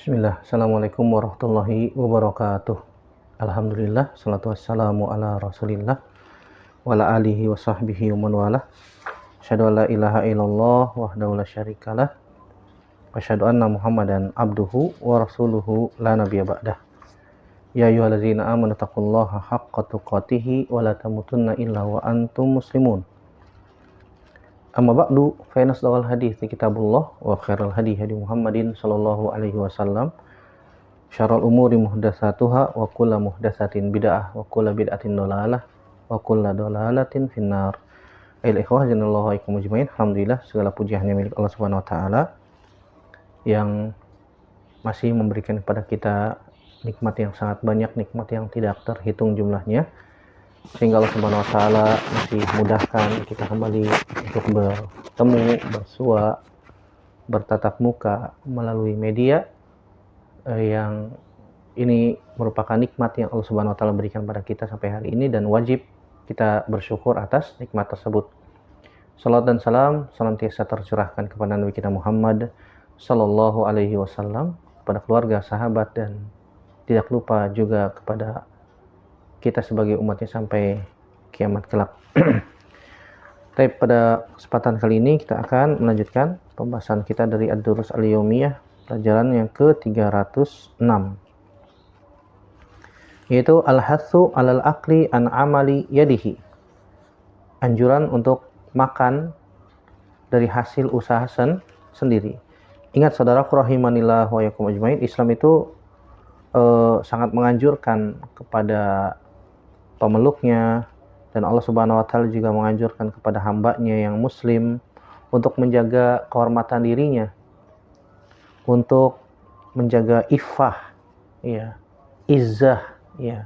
Bismillah, Assalamualaikum warahmatullahi wabarakatuh. Alhamdulillah, salatu wassalamu ala rasulillah wa ala alihi wa sahbihi wa man walah. Asyhadu an la ilaha illallah wahdahu la syarikalah wa asyhadu anna Muhammadan abduhu wa rasuluhu la nabiyya ba'dah. Ya ayyuhalladzina amanu taqullaha haqqa tuqatih wa la tamutunna illa wa antum muslimun. Amma ba'du, fa inna asdaqal hadithi kitabullah wa khairal hadi hadi Muhammadin sallallahu alaihi wasallam. Syarrul umuri muhdatsatuha wa kullu muhdatsatin bid'ah wa kullu bid'atin dhalalah wa kullu dhalalatin finnar. Ayyuhal ikhwah janallahu alaikum ajmain. Alhamdulillah, segala puji hanya milik Allah Subhanahu wa taala yang masih memberikan kepada kita nikmat yang sangat banyak, nikmat yang tidak terhitung jumlahnya, sehingga Allah Subhanahu wa taala masih mudahkan kita kembali untuk bertemu, bersua, bertatap muka melalui media yang ini merupakan nikmat yang Allah Subhanahu wa taala berikan pada kita sampai hari ini, dan wajib kita bersyukur atas nikmat tersebut. Salat dan salam senantiasa tercurahkan kepada Nabi kita Muhammad sallallahu alaihi wasallam, kepada keluarga, sahabat, dan tidak lupa juga kepada kita sebagai umatnya sampai kiamat kelak. Tapi pada kesempatan kali ini kita akan melanjutkan pembahasan kita dari Ad-Durus Al-Yaumiyah, pelajaran yang ke-306, yaitu Al-Hathu alal akli an amali yadihi, anjuran untuk makan dari hasil usaha sendiri. Ingat saudaraku rahimanillah wa yakum ajmain, Islam itu sangat menganjurkan kepada pemeluknya, dan Allah Subhanahu wa taala juga menganjurkan kepada hambanya yang muslim untuk menjaga kehormatan dirinya, untuk menjaga iffah, ya, izzah, ya.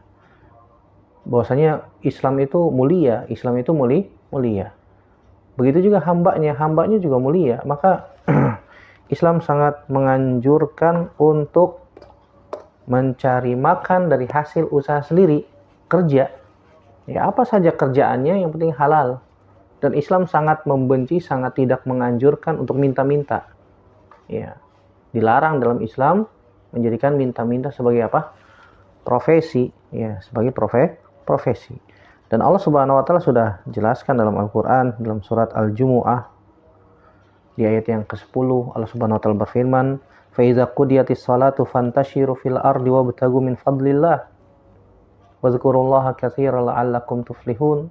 Bahwasanya Islam itu mulia, Islam itu mulia. Begitu juga hambanya juga mulia. Maka Islam sangat menganjurkan untuk mencari makan dari hasil usaha sendiri, kerja. Ya, apa saja kerjaannya, yang penting halal. Dan Islam sangat membenci, sangat tidak menganjurkan untuk minta-minta. Ya, dilarang dalam Islam menjadikan minta-minta sebagai apa? Profesi, ya, sebagai profesi. Dan Allah Subhanahu wa taala sudah jelaskan dalam Al-Qur'an, dalam surat Al-Jumu'ah di ayat yang ke-10, Allah Subhanahu wa taala berfirman, "Fa idza qudiyatis salatu fantashiru fil ardi wabtagu min fadlillah. Wazkurullaha katsiran la'allakum tuflihun."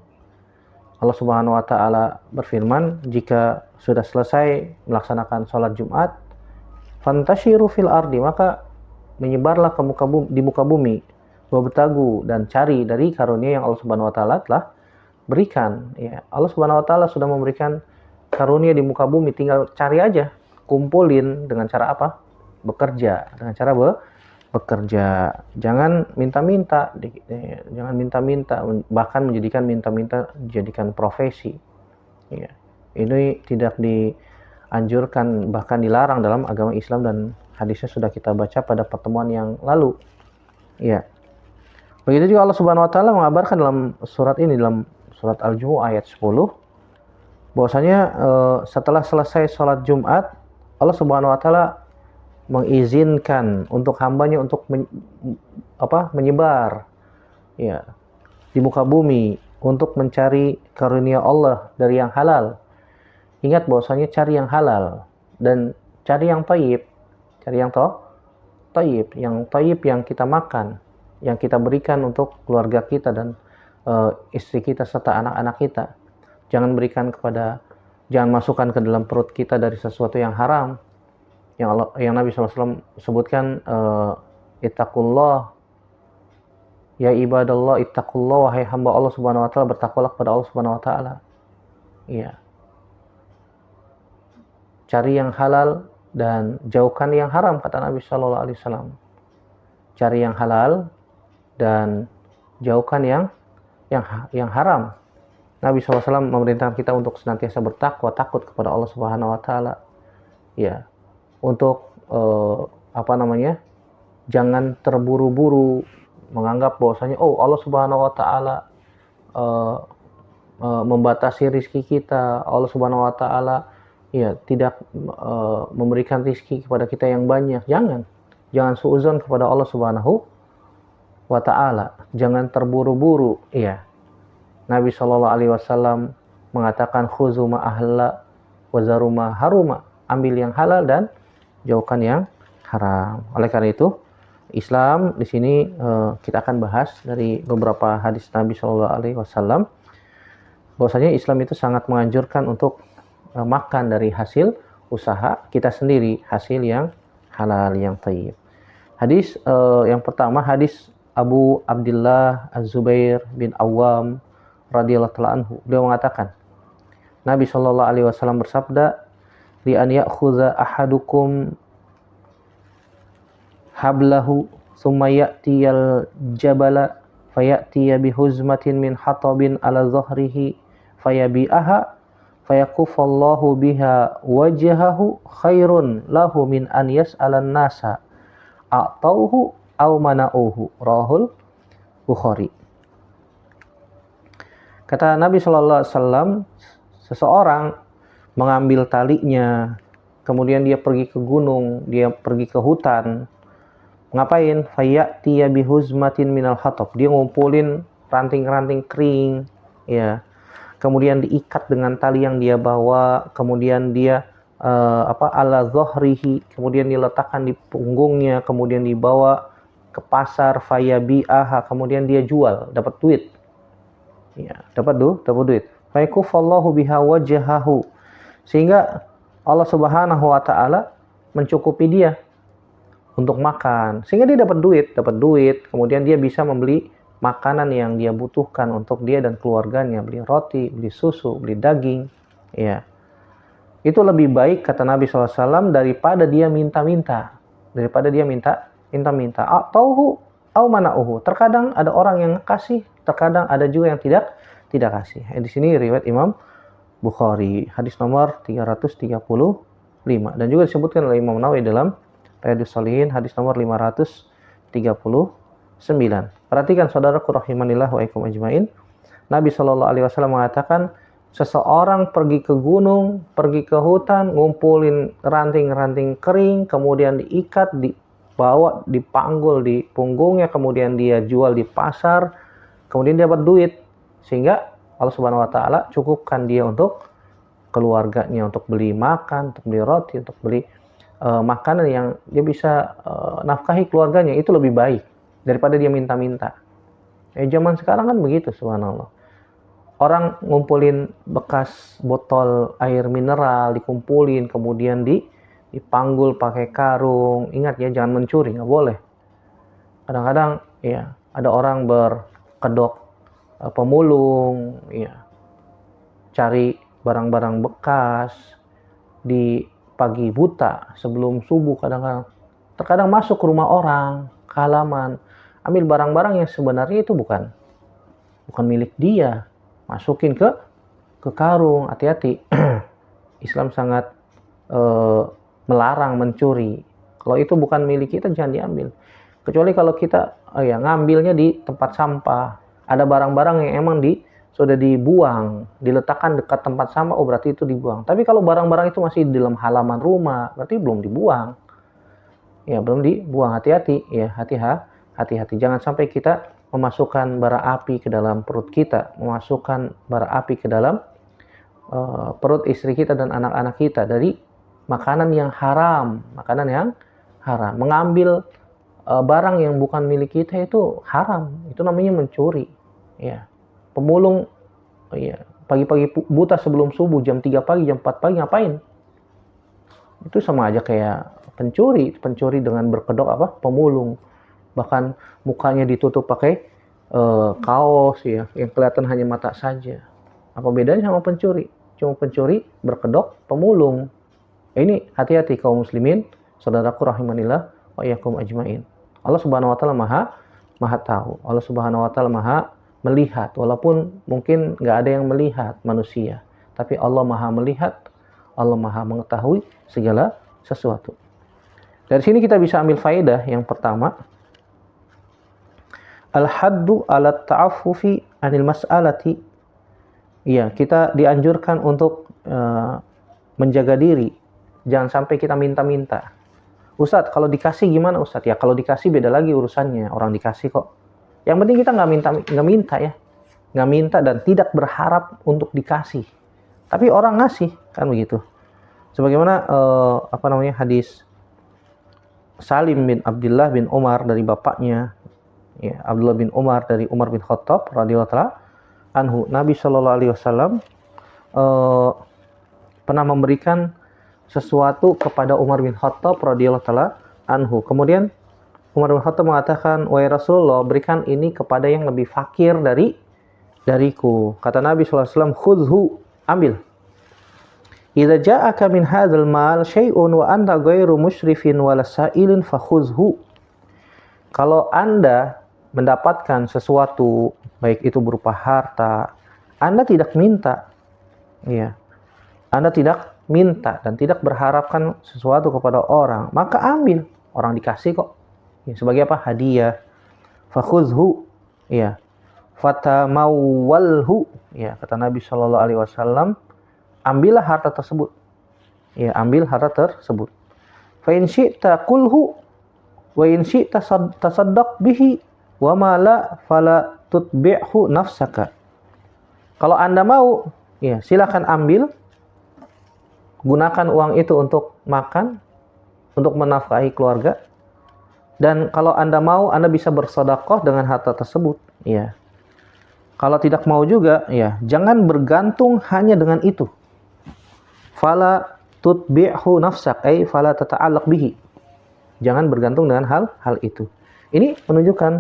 Allah Subhanahu wa taala berfirman, jika sudah selesai melaksanakan sholat Jumat, fantashiru fil ardi, maka menyebarlah di muka bumi, wabtagu, dan cari dari karunia yang Allah Subhanahu wa taala telah berikan. Ya, Allah Subhanahu wa taala sudah memberikan karunia di muka bumi, tinggal cari aja, kumpulin dengan cara apa? Bekerja, dengan cara bekerja. Jangan minta-minta, bahkan menjadikan minta-minta dijadikan profesi. Ya. Ini tidak dianjurkan, bahkan dilarang dalam agama Islam, dan hadisnya sudah kita baca pada pertemuan yang lalu. Ya. Begitu juga Allah Subhanahu wa taala mengabarkan dalam surat ini, dalam surat Al-Jumu'ah ayat 10, bahwasanya setelah selesai sholat Jumat, Allah Subhanahu wa taala mengizinkan untuk hambanya untuk menyebar, ya, di muka bumi untuk mencari karunia Allah dari yang halal. Ingat bahwasanya cari yang halal dan cari yang thayyib, cari yang thayyib yang kita makan, yang kita berikan untuk keluarga kita dan istri kita serta anak-anak kita. Jangan masukkan ke dalam perut kita dari sesuatu yang haram, yang Nabi SAW sebutkan, ittaqullah ya ibadallah, ittaqullah, wahai hamba Allah Subhanahu wa taala, bertakwalah kepada Allah Subhanahu wa taala. Iya. Cari yang halal dan jauhkan yang haram, kata Nabi sallallahu alaihi wasallam. Cari yang halal dan jauhkan yang haram. Nabi SAW memerintahkan kita untuk senantiasa bertakwa, takut kepada Allah Subhanahu wa taala. Ya. Untuk jangan terburu-buru menganggap bahwasanya Allah Subhanahu wa taala membatasi rizki kita, Allah Subhanahu wa taala ya tidak memberikan rizki kepada kita yang banyak. Jangan suudzon kepada Allah Subhanahu wa taala. Jangan terburu-buru, ya. Nabi Shallallahu alaihi wasallam mengatakan khuzu ma ahalla wa zaru ma haruma. Ambil yang halal dan jauhkan yang haram. Oleh karena itu, Islam di sini kita akan bahas dari beberapa hadis Nabi Shallallahu alaihi wasallam bahwasanya Islam itu sangat menganjurkan untuk makan dari hasil usaha kita sendiri, hasil yang halal, yang thayyib. Hadis yang pertama, hadis Abu Abdullah Az-Zubair bin Awam radhiyallahu ta'ala anhu. Beliau mengatakan, Nabi Shallallahu alaihi wasallam bersabda, "Li an ya'khudha ahadukum hablahu thumma ya'tiyal jabala fayatiya bihuzmatin min hatabin ala dhahrihi fayabi'aha fayakufallahu biha wajhahu khairun lahu min an yas'alan nasa a'tauhu aw mana'uhu." Rahul Bukhari. Kata Nabi Shallallahu alaihi wasallam, seseorang mengambil talinya, kemudian dia pergi ke gunung, dia pergi ke hutan. Ngapain? Fayatiya bihuzmatin minal hatab. Dia ngumpulin ranting-ranting kering, ya. Kemudian diikat dengan tali yang dia bawa, kemudian dia ala dhahrihi, kemudian diletakkan di punggungnya, kemudian dibawa ke pasar, fayabi'aha, kemudian dia jual, dapat duit. Ya, dapat duit. Fayakufallahu biha wajhahu. Sehingga Allah Subhanahu wa taala mencukupi dia untuk makan. Sehingga dia dapat duit, kemudian dia bisa membeli makanan yang dia butuhkan untuk dia dan keluarganya, beli roti, beli susu, beli daging, ya. Itu lebih baik kata Nabi SAW daripada dia minta-minta. Atauhu au mana'uhu. Terkadang ada orang yang kasih, terkadang ada juga yang tidak kasih. Di sini riwayat Imam Bukhari, hadis nomor 335, dan juga disebutkan oleh Imam Nawawi dalam Riyadhus Shalihin, hadis nomor 539. Perhatikan saudaraku rahimanillah wa ikum ajmain. Nabi Shallallahu alaihi wasallam mengatakan, seseorang pergi ke gunung, pergi ke hutan, ngumpulin ranting-ranting kering, kemudian diikat, dibawa, dipanggul di punggungnya, kemudian dia jual di pasar, kemudian dia dapat duit, sehingga Allah Subhanahu wa taala cukupkan dia untuk keluarganya, untuk beli makan, untuk beli roti, untuk beli makanan yang dia bisa nafkahi keluarganya. Itu lebih baik daripada dia minta-minta. Zaman sekarang kan begitu, subhanallah. Orang ngumpulin bekas botol air mineral, dikumpulin, kemudian dipanggul pakai karung. Ingat ya, jangan mencuri, nggak boleh. Kadang-kadang ya ada orang berkedok pemulung, ya, cari barang-barang bekas di pagi buta sebelum subuh, terkadang masuk ke rumah orang, ke halaman, ambil barang-barang yang sebenarnya itu bukan milik dia, masukin ke karung. Hati-hati. Islam sangat melarang mencuri. Kalau itu bukan milik kita, jangan diambil. Kecuali kalau kita ngambilnya di tempat sampah. Ada barang-barang yang emang sudah dibuang, diletakkan dekat tempat sampah, berarti itu dibuang. Tapi kalau barang-barang itu masih di dalam halaman rumah, berarti belum dibuang. Ya, belum dibuang. Hati-hati, ya, hati-hati. Jangan sampai kita memasukkan bara api ke dalam perut kita, memasukkan bara api ke dalam perut istri kita dan anak-anak kita dari makanan yang haram. Mengambil barang yang bukan milik kita itu haram. Itu namanya mencuri. Ya. Pemulung, ya, pagi-pagi buta sebelum subuh, jam 3 pagi, jam 4 pagi ngapain? Itu sama aja kayak pencuri dengan berkedok pemulung. Bahkan mukanya ditutup pakai kaos, ya, yang kelihatan hanya mata saja. Apa bedanya sama pencuri? Cuma pencuri berkedok pemulung. Ini hati-hati kaum muslimin, saudaraku rahimanillah wa iyyakum ajmain. Allah Subhanahu wa taala maha tahu. Allah Subhanahu wa taala maha melihat, walaupun mungkin nggak ada yang melihat manusia, tapi Allah maha melihat, Allah maha mengetahui segala sesuatu. Dari sini kita bisa ambil faedah yang pertama, al-haddu ala ta'affufi anil mas'alati. Iya, kita dianjurkan untuk menjaga diri, jangan sampai kita minta-minta. Ustadz, kalau dikasih gimana Ustadz? Ya kalau dikasih beda lagi urusannya, orang dikasih kok. Yang penting kita nggak minta ya, nggak minta dan tidak berharap untuk dikasih. Tapi orang ngasih kan begitu. Sebagaimana hadis Salim bin Abdullah bin Umar dari bapaknya, ya, Abdullah bin Umar dari Umar bin Khattab radhiyallahu taala anhu, Nabi Shallallahu alaihi wasallam pernah memberikan sesuatu kepada Umar bin Khattab radhiyallahu taala anhu. Kemudian Umar bin Khattab mengatakan, "Wahai Rasulullah, berikan ini kepada yang lebih fakir dariku." Kata Nabi sallallahu alaihi wasallam, "Khudhu, ambil. Idza ja'aka min hadzal mal syai'un wa anta ghairu musyrifin wala sa'ilin fakhudhu." Kalau Anda mendapatkan sesuatu, baik itu berupa harta, Anda tidak minta, ya. Anda tidak minta dan tidak berharapkan sesuatu kepada orang, maka ambil. Orang dikasih kok. Ya, sebagai apa? Hadiah. Fakhudhu, ya. Fatamawwalhu, ya, kata Nabi Shallallahu alaihi wasallam, ambillah harta tersebut. Ya, ambil harta tersebut. Fa in syi'ta kulhu wa in syi'ta tasaddaq bihi wa ma la fala tutbi'hu nafsaka. Kalau Anda mau, ya, silakan ambil. Gunakan uang itu untuk makan, untuk menafkahi keluarga. Dan kalau Anda mau, Anda bisa bersedekah dengan harta tersebut, ya. Kalau tidak mau juga, ya, jangan bergantung hanya dengan itu. Fala tutbi'hu nafsak, fala tata'allaq bihi. Jangan bergantung dengan hal itu. Ini menunjukkan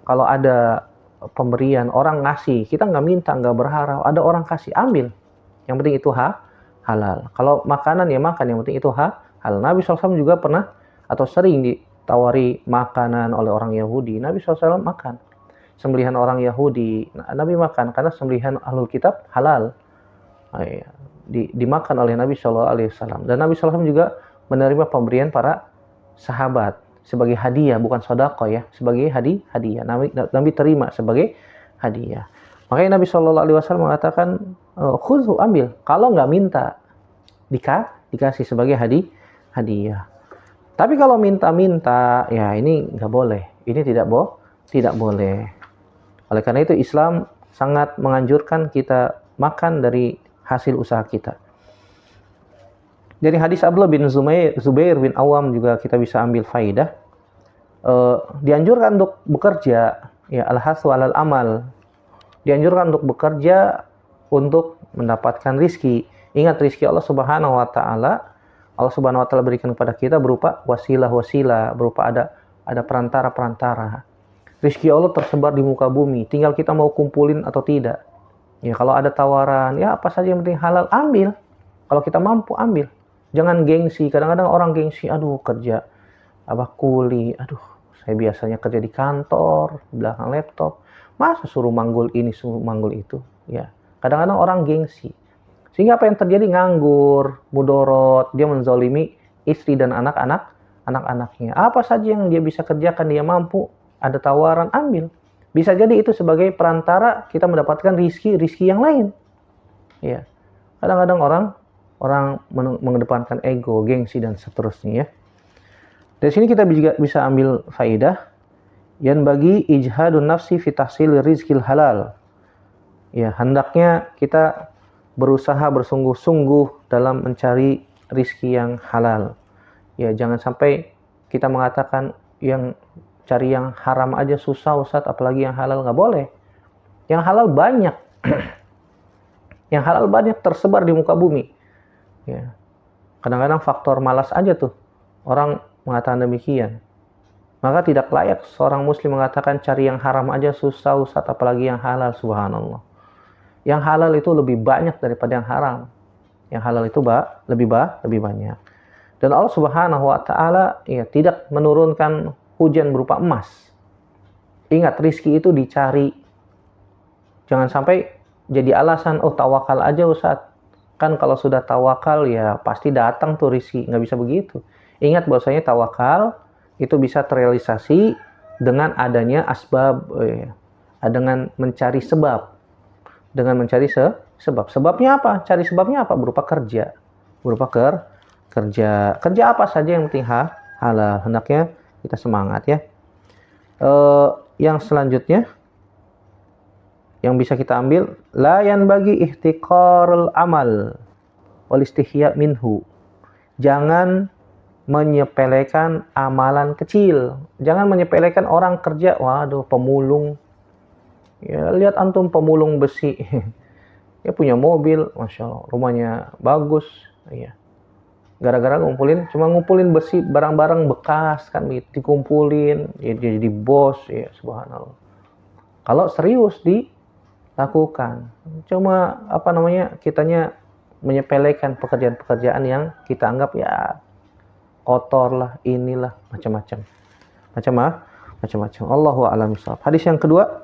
kalau ada pemberian, orang ngasih, kita nggak minta, nggak berharap, ada orang kasih, ambil. Yang penting itu halal. Kalau makanan ya makan, yang penting itu halal. Nabi SAW juga pernah atau sering ditawari makanan oleh orang Yahudi. Nabi SAW makan. Sembelihan orang Yahudi, Nabi makan karena sembelihan ahlul kitab halal. Dimakan oleh Nabi SAW. Dan Nabi SAW juga menerima pemberian para sahabat sebagai hadiah, bukan sedekah ya, sebagai hadiah. Nabi terima sebagai hadiah. Makanya Nabi SAW mengatakan, khudhu, ambil. Kalau nggak minta, dikasih sebagai hadiah. Tapi kalau minta-minta, ya ini nggak boleh. Ini tidak boleh. Oleh karena itu Islam sangat menganjurkan kita makan dari hasil usaha kita. Dari hadis Abdullah bin Zubair bin Awam juga kita bisa ambil faidah. Dianjurkan untuk bekerja, ya, al-hasu alal amal. Dianjurkan untuk bekerja untuk mendapatkan rizki. Ingat, rizki Allah Subhanahu wa taala, Allah Subhanahu wa taala berikan kepada kita berupa wasilah-wasilah, berupa ada perantara-perantara. Rizki Allah tersebar di muka bumi, tinggal kita mau kumpulin atau tidak. Ya, kalau ada tawaran, ya apa saja yang penting halal, ambil. Kalau kita mampu, ambil. Jangan gengsi. Kadang-kadang orang gengsi, aduh kerja kuli, aduh saya biasanya kerja di kantor, belakang laptop, masa suruh manggul ini, suruh manggul itu, ya. Kadang-kadang orang gengsi. Sehingga apa yang terjadi? Nganggur, mudorot, dia menzalimi istri dan anak-anaknya. Apa saja yang dia bisa kerjakan, dia mampu, ada tawaran, ambil. Bisa jadi itu sebagai perantara kita mendapatkan rizki yang lain. Ya. Kadang-kadang orang mengedepankan ego, gengsi dan seterusnya, ya. Dari sini kita juga bisa ambil faidah yang bagi ijhadun nafsi fi tahsil rizqil halal. Ya, hendaknya kita berusaha bersungguh-sungguh dalam mencari rizki yang halal. Ya, jangan sampai kita mengatakan yang cari yang haram aja susah Ustaz, apalagi yang halal, nggak boleh. Yang halal banyak. Yang halal banyak tersebar di muka bumi. Ya. Kadang-kadang faktor malas aja tuh orang mengatakan demikian. Maka tidak layak seorang muslim mengatakan cari yang haram aja susah Ustaz, apalagi yang halal. Subhanallah. Yang halal itu lebih banyak daripada yang haram. Yang halal itu lebih banyak. Dan Allah Subhanahu wa taala ya tidak menurunkan hujan berupa emas. Ingat, rizki itu dicari. Jangan sampai jadi alasan, oh tawakal aja Ustaz. Kan kalau sudah tawakal ya pasti datang tuh rizki. Nggak bisa begitu. Ingat bahwasanya tawakal itu bisa terrealisasi dengan adanya asbab, dengan mencari sebab. Dengan mencari sebab. Sebabnya apa? Cari sebabnya apa? Berupa kerja. Berupa kerja apa saja yang penting halal, hendaknya kita semangat ya. Yang selanjutnya yang bisa kita ambil, la yanbaghi ihtiqarul amal wal istihya minhu. Jangan menyepelekan amalan kecil. Jangan menyepelekan orang kerja, waduh pemulung. Ya, lihat antum pemulung besi. Dia punya mobil, Masya Allah, rumahnya bagus. Ya. Gara-gara cuma ngumpulin besi, barang-barang bekas kan, dikumpulin, jadi bos, ya subhanallah. Kalau serius dilakukan, cuma kitanya menyepelekan pekerjaan-pekerjaan yang kita anggap ya kotor lah, inilah macam-macam. Allahu a'lam bishawab. Hadis yang kedua,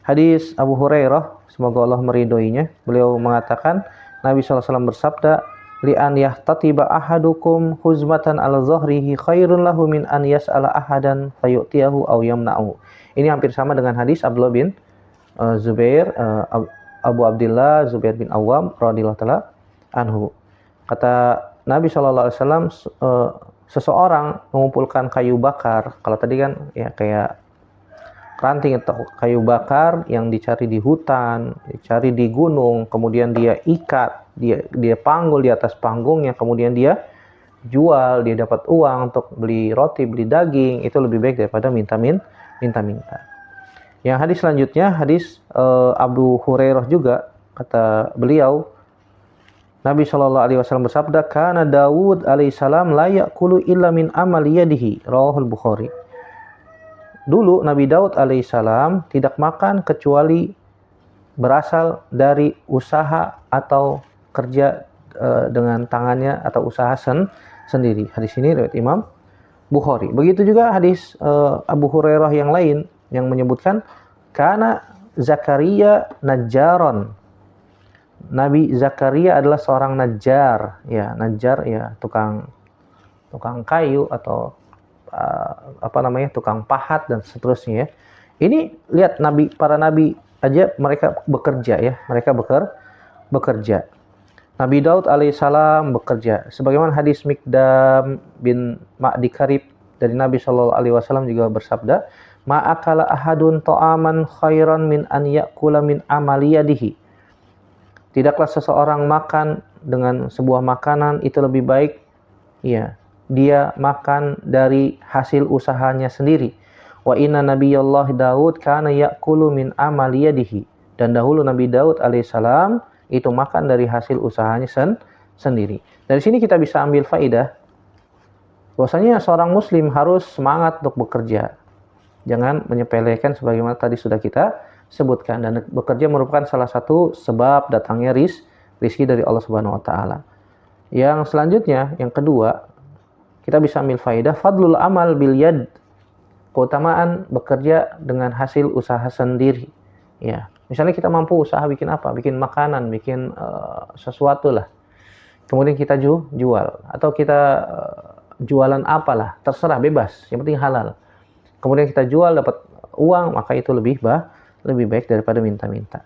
hadis Abu Hurairah, semoga Allah meridhoinya. Beliau mengatakan, Nabi SAW bersabda, li an yahtatiba ahadukum huzmatan ala dhahrihi khairun lahu min an yas'ala ahadan fayu'tiyahu aw yamna'u. Ini hampir sama dengan hadis Abdullah bin Zubair, Abu Abdullah Zubair bin Awam radhiyallahu taala anhu. Kata Nabi SAW, seseorang mengumpulkan kayu bakar. Kalau tadi kan ya kayak ranting atau kayu bakar yang dicari di hutan, dicari di gunung, kemudian dia ikat, dia panggul di atas panggungnya, kemudian dia jual, dia dapat uang untuk beli roti, beli daging, itu lebih baik daripada minta-minta. Yang hadis selanjutnya, hadis Abu Hurairah juga, kata beliau, Nabi SAW bersabda, kana Daud alaihissalam la ya'kulu illa min amali yadihi, rawahul Bukhari. Dulu Nabi Daud alaihissalam tidak makan kecuali berasal dari usaha atau kerja dengan tangannya atau usaha sendiri. Hadis ini riwayat Imam Bukhari. Begitu juga hadis Abu Hurairah yang lain yang menyebutkan, kana Zakaria najjaron. Nabi Zakaria adalah seorang najjar, ya najjar ya tukang kayu atau tukang pahat dan seterusnya. Ini lihat para nabi aja mereka bekerja ya, bekerja. Nabi Daud alaihissalam bekerja. Sebagaimana hadis Mikdam bin Ma'di Karib dari Nabi SAW juga bersabda, ma'akala ahadun ta'aman khairan min an ya'kula min amaliyadihi. Tidaklah seseorang makan dengan sebuah makanan itu lebih baik ya dia makan dari hasil usahanya sendiri. Wa inna nabiyallah Daud kana ya'kulu min amaliyadihi. Dan dahulu Nabi Daud alaihissalam itu makan dari hasil usahanya sendiri. Dari sini kita bisa ambil faidah bahwasanya seorang muslim harus semangat untuk bekerja. Jangan menyepelekan sebagaimana tadi sudah kita sebutkan, dan bekerja merupakan salah satu sebab datangnya rizki dari Allah Subhanahu wa taala. Yang selanjutnya, yang kedua, kita bisa ambil faedah fadlul amal bil yad, keutamaan bekerja dengan hasil usaha sendiri. Ya, misalnya kita mampu usaha bikin apa? Bikin makanan, bikin sesuatu lah. Kemudian kita jual atau kita jualan apalah, terserah, bebas, yang penting halal. Kemudian kita jual dapat uang, maka itu lebih baik daripada minta-minta.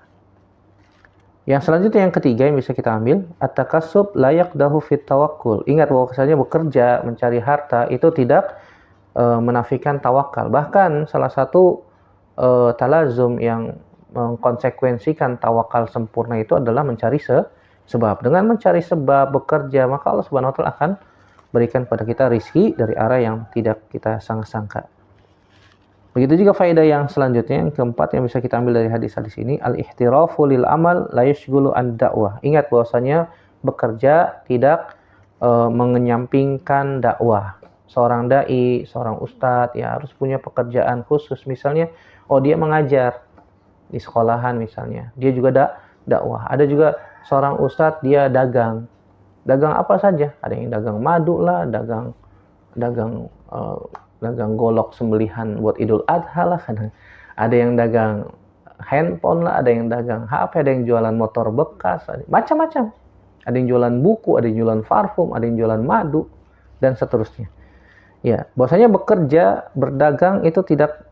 Yang selanjutnya, yang ketiga yang bisa kita ambil, at-takassub la yaqdahu fit tawakkul. Ingat bahwasanya bekerja mencari harta itu tidak menafikan tawakal. Bahkan salah satu talazum yang mengkonsekuensikan tawakal sempurna itu adalah mencari sebab. Dengan mencari sebab bekerja, maka Allah Subhanahu wa taala akan berikan pada kita rizki dari arah yang tidak kita sangka-sangka. Begitu juga faedah yang selanjutnya, yang keempat yang bisa kita ambil dari hadis-hadis ini, al-ihtirafu lil amal la yashghulu an dakwah. Ingat bahwasanya bekerja tidak mengenyampingkan dakwah. Seorang dai, seorang ustadz ya harus punya pekerjaan khusus. Misalnya, dia mengajar di sekolahan misalnya, dia juga dakwah. Ada juga seorang ustadz dia dagang apa saja. Ada yang dagang madu lah, dagang golok sembelihan buat Idul Adha lah, kadang ada yang dagang handphone lah, ada yang dagang HP, ada yang jualan motor bekas, macam-macam. Ada yang jualan buku, ada yang jualan parfum, ada yang jualan madu dan seterusnya. Ya, bahwasanya bekerja, berdagang itu tidak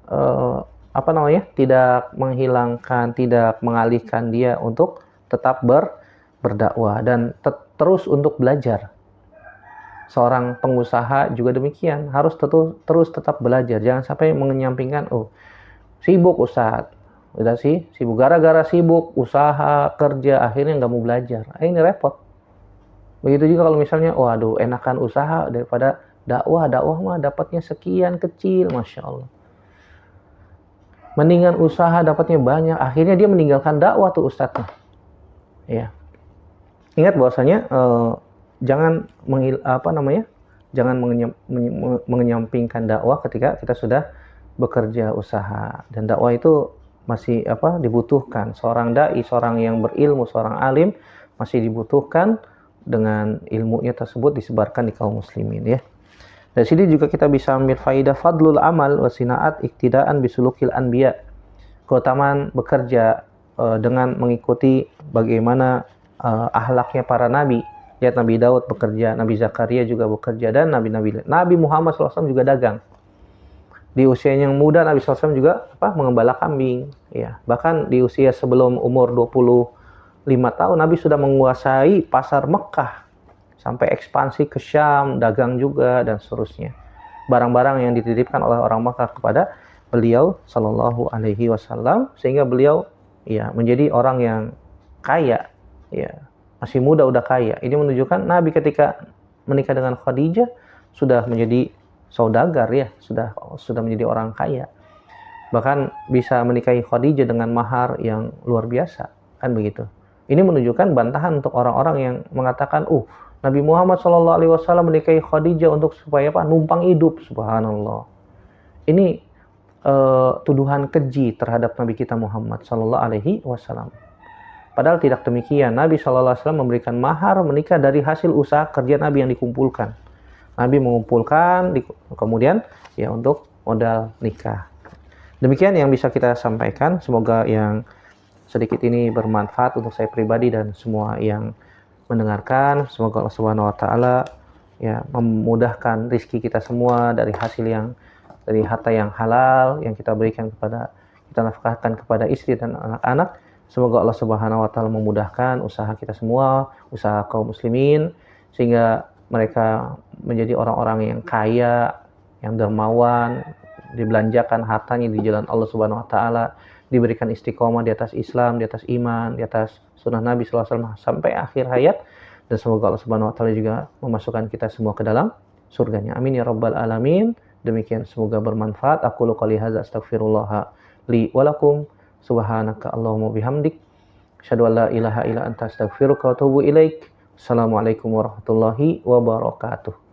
tidak menghilangkan, tidak mengalihkan dia untuk tetap berdakwah dan terus untuk belajar. Seorang pengusaha juga demikian, harus terus tetap belajar. Jangan sampai mengenyampingkan, oh sibuk Ustadz, udah sih sibuk, gara-gara sibuk usaha kerja akhirnya nggak mau belajar. Ini repot. Begitu juga kalau misalnya, waduh enakan usaha daripada dakwah mah dapatnya sekian kecil, Masya Allah. Mendingan usaha dapatnya banyak, akhirnya dia meninggalkan dakwah tuh Ustadznya. Ya. Ingat bahwasanya jangan jangan mengenyampingkan dakwah ketika kita sudah bekerja usaha, dan dakwah itu masih dibutuhkan. Seorang dai, seorang yang berilmu, seorang alim masih dibutuhkan dengan ilmunya tersebut disebarkan di kaum muslimin ya. Dari sini juga kita bisa ambil faidah fadlul amal wa sinaat iktidaan bisulukil anbiya. Keutamaan bekerja dengan mengikuti bagaimana akhlaknya para nabi. Lihat Nabi Daud bekerja, Nabi Zakaria juga bekerja, dan Nabi Muhammad SAW juga dagang. Di usia yang muda Nabi SAW juga mengembala kambing. Ya, bahkan di usia sebelum umur 25 tahun Nabi sudah menguasai pasar Mekah. Sampai ekspansi ke Syam, dagang juga, dan seterusnya. Barang-barang yang dititipkan oleh orang Mekah kepada beliau Sallallahu Alaihi Wasallam, sehingga beliau menjadi orang yang kaya. Ya, masih muda udah kaya. Ini menunjukkan Nabi ketika menikah dengan Khadijah sudah menjadi saudagar ya, sudah menjadi orang kaya. Bahkan bisa menikahi Khadijah dengan mahar yang luar biasa, kan begitu. Ini menunjukkan bantahan untuk orang-orang yang mengatakan, Nabi Muhammad SAW menikahi Khadijah untuk supaya numpang hidup. Subhanallah. Ini tuduhan keji terhadap Nabi kita Muhammad SAW. Padahal tidak demikian. Nabi SAW memberikan mahar menikah dari hasil usaha kerja Nabi yang dikumpulkan. Nabi mengumpulkan, kemudian untuk modal nikah. Demikian yang bisa kita sampaikan. Semoga yang sedikit ini bermanfaat untuk saya pribadi dan semua yang mendengarkan. Semoga Allah Subhanahu Wa Taala memudahkan rizki kita semua dari dari harta yang halal yang kita berikan kita nafkahkan kepada istri dan anak-anak. Semoga Allah Subhanahu Wa Taala memudahkan usaha kita semua, usaha kaum muslimin, sehingga mereka menjadi orang-orang yang kaya, yang dermawan, dibelanjakan hartanya di jalan Allah Subhanahu Wa Taala, diberikan istiqomah di atas Islam, di atas iman, di atas sunnah Nabi SAW sampai akhir hayat. Dan semoga Allah Subhanahu Wa Taala juga memasukkan kita semua ke dalam surganya. Amin ya rabbal alamin. Demikian, semoga bermanfaat. Aku qouli hadza astaghfirullah li wa lakum. Subhanaka Allahumma bihamdik, asyhadu an la ilaha illa anta astaghfiruka wa atubu ilaik. Assalamualaikum warahmatullahi wabarakatuh.